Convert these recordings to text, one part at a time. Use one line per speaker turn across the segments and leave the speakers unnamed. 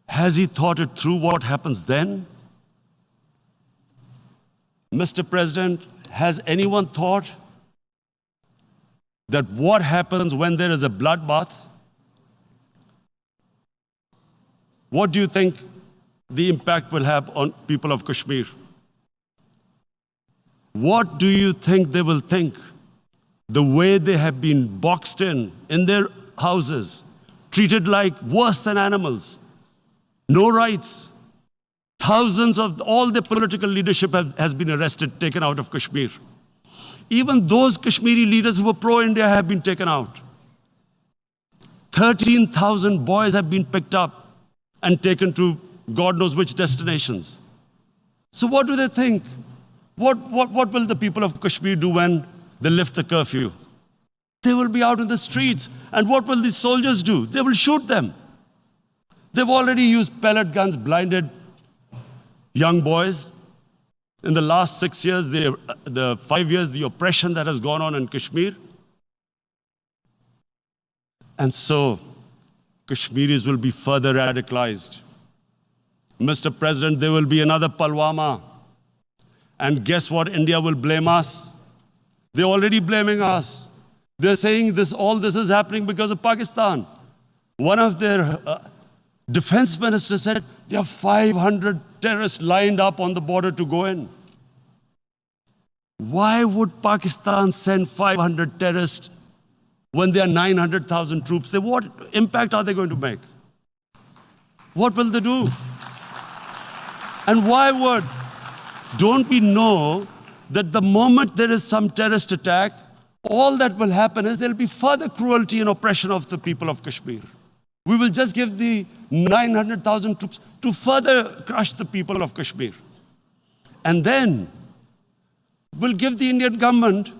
Has he thought it through what happens then? Mr. President, has anyone thought that what happens when there is a bloodbath? What do you think the impact will have on people of Kashmir? What do you think they will think? The way they have been boxed in their houses, treated like worse than animals, no rights. Thousands of all the political leadership has been arrested, taken out of Kashmir. Even those Kashmiri leaders who were pro-India have been taken out. 13,000 boys have been picked up and taken to God knows which destinations. So what do they think? What will the people of Kashmir do when they lift the curfew? They will be out in the streets. And what will these soldiers do? They will shoot them. They've already used pellet guns, blinded young boys. In the last 6 years, the 5 years, the oppression that has gone on in Kashmir. And so, Kashmiris will be further radicalized. Mr. President, there will be another Pulwama. And guess what? India will blame us. They're already blaming us. They're saying all this is happening because of Pakistan. One of their defense ministers said, there are 500 terrorists lined up on the border to go in. Why would Pakistan send 500 terrorists when there are 900,000 troops? What impact are they going to make? What will they do? And why would? Don't we know that the moment there is some terrorist attack, all that will happen is there will be further cruelty and oppression of the people of Kashmir. We will just give the 900,000 troops to further crush the people of Kashmir. And then we'll give the Indian government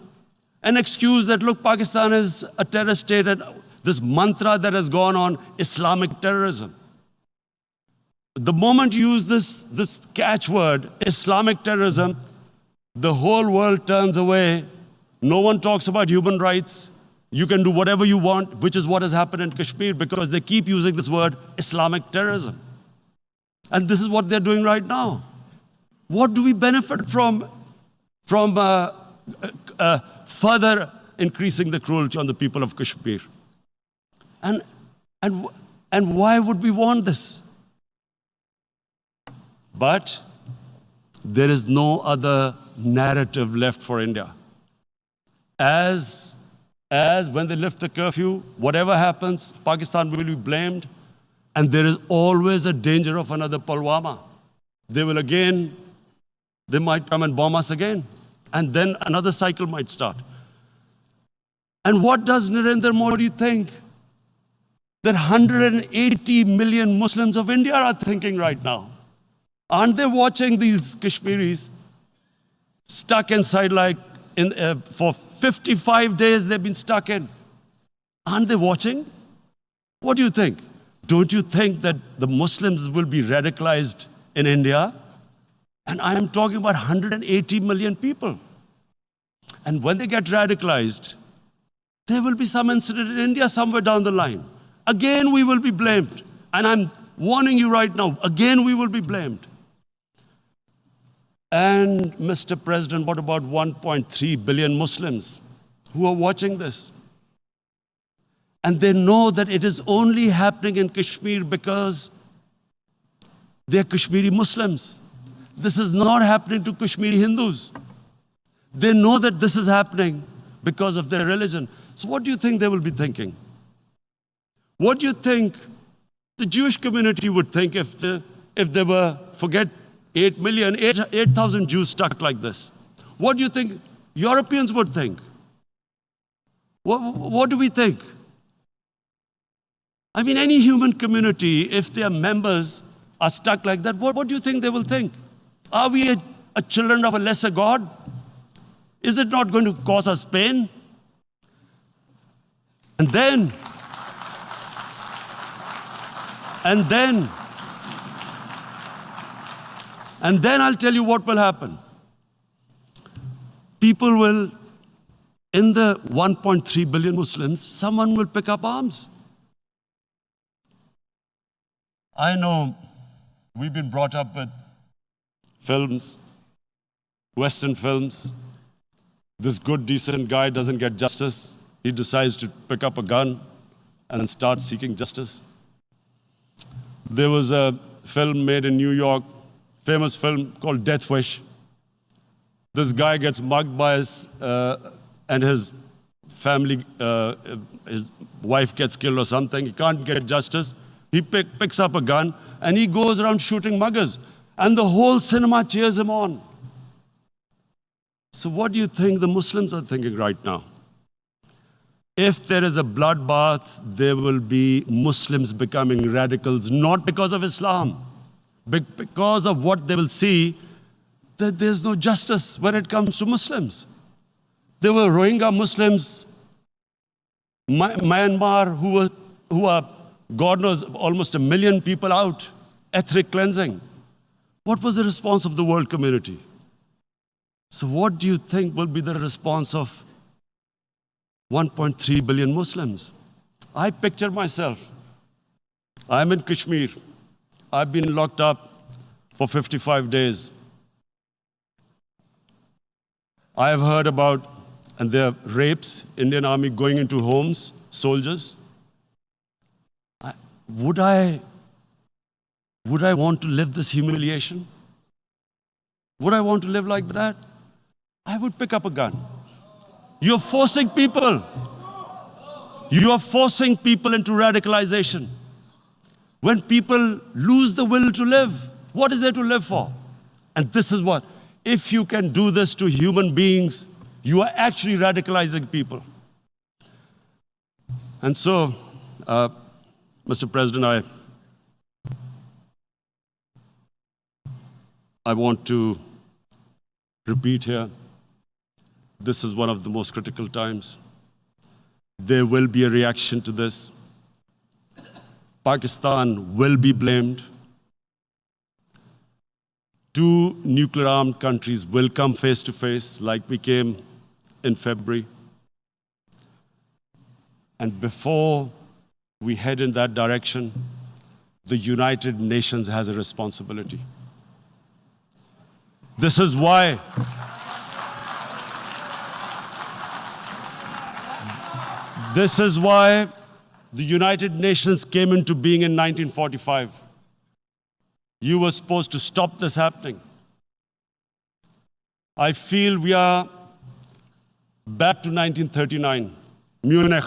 an excuse that, look, Pakistan is a terrorist state, and this mantra that has gone on, Islamic terrorism. The moment you use this catchword, Islamic terrorism, the whole world turns away. No one talks about human rights. You can do whatever you want, which is what has happened in Kashmir, because they keep using this word, Islamic terrorism. And this is what they're doing right now. What do we benefit from further increasing the cruelty on the people of Kashmir? And why would we want this? But there is no other narrative left for India. As when they lift the curfew, whatever happens, Pakistan will be blamed, and there is always a danger of another Pulwama. They might come and bomb us again, and then another cycle might start. And what does Narendra Modi think that 180 million Muslims of India are thinking right now? Aren't they watching these Kashmiris stuck inside for 55 days they've been stuck in? Aren't they watching? What do you think? Don't you think that the Muslims will be radicalized in India? And I am talking about 180 million people. And when they get radicalized, there will be some incident in India somewhere down the line. Again, we will be blamed. And I'm warning you right now, again, we will be blamed. And Mr. President, what about 1.3 billion Muslims who are watching this? And they know that it is only happening in Kashmir because they're Kashmiri Muslims. This is not happening to Kashmiri Hindus. They know that this is happening because of their religion. So what do you think they will be thinking? What do you think the Jewish community would think if they were, forget 8,000 Jews stuck like this? What do you think Europeans would think? What do we think? I mean, any human community, if their members are stuck like that, what do you think they will think? Are we a children of a lesser God? Is it not going to cause us pain? And then I'll tell you what will happen. People will, in the 1.3 billion Muslims, someone will pick up arms. I know we've been brought up with films, Western films. This good, decent guy doesn't get justice. He decides to pick up a gun and start seeking justice. There was a film made in New York, famous film called Death Wish. This guy gets mugged by and his family, his wife gets killed or something. He can't get justice. He picks up a gun and he goes around shooting muggers. And the whole cinema cheers him on. So what do you think the Muslims are thinking right now? If there is a bloodbath, there will be Muslims becoming radicals, not because of Islam, but because of what they will see, that there's no justice when it comes to Muslims. There were Rohingya Muslims, Myanmar, who are, God knows, almost 1 million people out, ethnic cleansing. What was the response of the world community? So what do you think will be the response of 1.3 billion Muslims? I picture myself. I'm in Kashmir. I've been locked up for 55 days. I have heard about, and there are rapes, Indian Army going into homes, soldiers. Would I want to live this humiliation? Would I want to live like that? I would pick up a gun. You're forcing people. You are forcing people into radicalization. When people lose the will to live, what is there to live for? And this is what, if you can do this to human beings, you are actually radicalizing people. And so, Mr. President, I want to repeat here, this is one of the most critical times. There will be a reaction to this. Pakistan will be blamed. 2 nuclear-armed countries will come face to face like we came in February. And before we head in that direction, the United Nations has a responsibility. This is why the United Nations came into being in 1945. You were supposed to stop this happening. I feel we are back to 1939, Munich.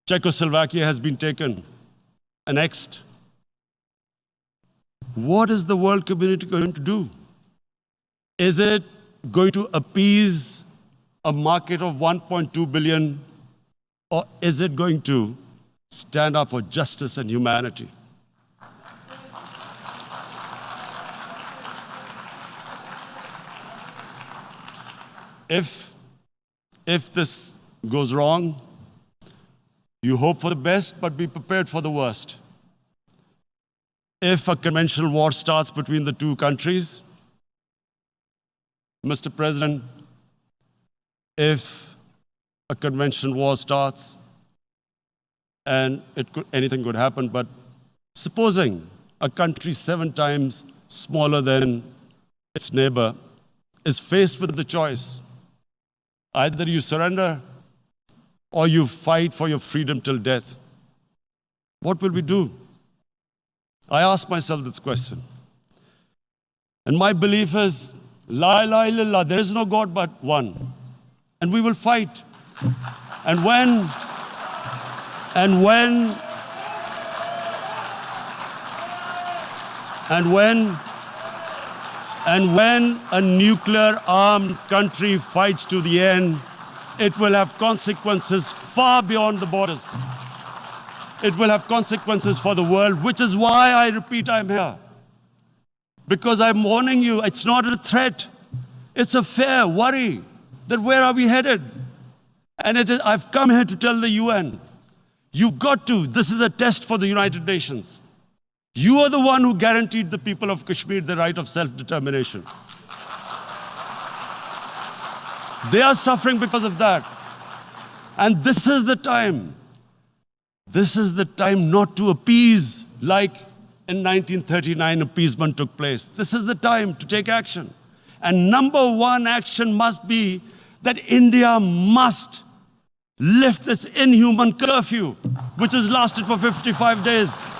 Czechoslovakia has been taken, annexed. What is the world community going to do? Is it going to appease a market of 1.2 billion, or is it going to stand up for justice and humanity? If this goes wrong, you hope for the best, but be prepared for the worst. If a conventional war starts between the 2 countries, Mr. President, if a conventional war starts, and anything could happen, but supposing a country 7 times smaller than its neighbor is faced with the choice, either you surrender or you fight for your freedom till death, what will we do? I ask myself this question. And my belief is, La ilaha illallah, there is no God but one. And we will fight. And when a nuclear-armed country fights to the end, it will have consequences far beyond the borders. It will have consequences for the world, which is why I repeat I'm here. Because I'm warning you, it's not a threat. It's a fair worry that where are we headed? And I've come here to tell the UN, you've got to, this is a test for the United Nations. You are the one who guaranteed the people of Kashmir the right of self-determination. They are suffering because of that. And this is the time This is the time not to appease like in 1939 appeasement took place. This is the time to take action. And number one action must be that India must lift this inhuman curfew, which has lasted for 55 days.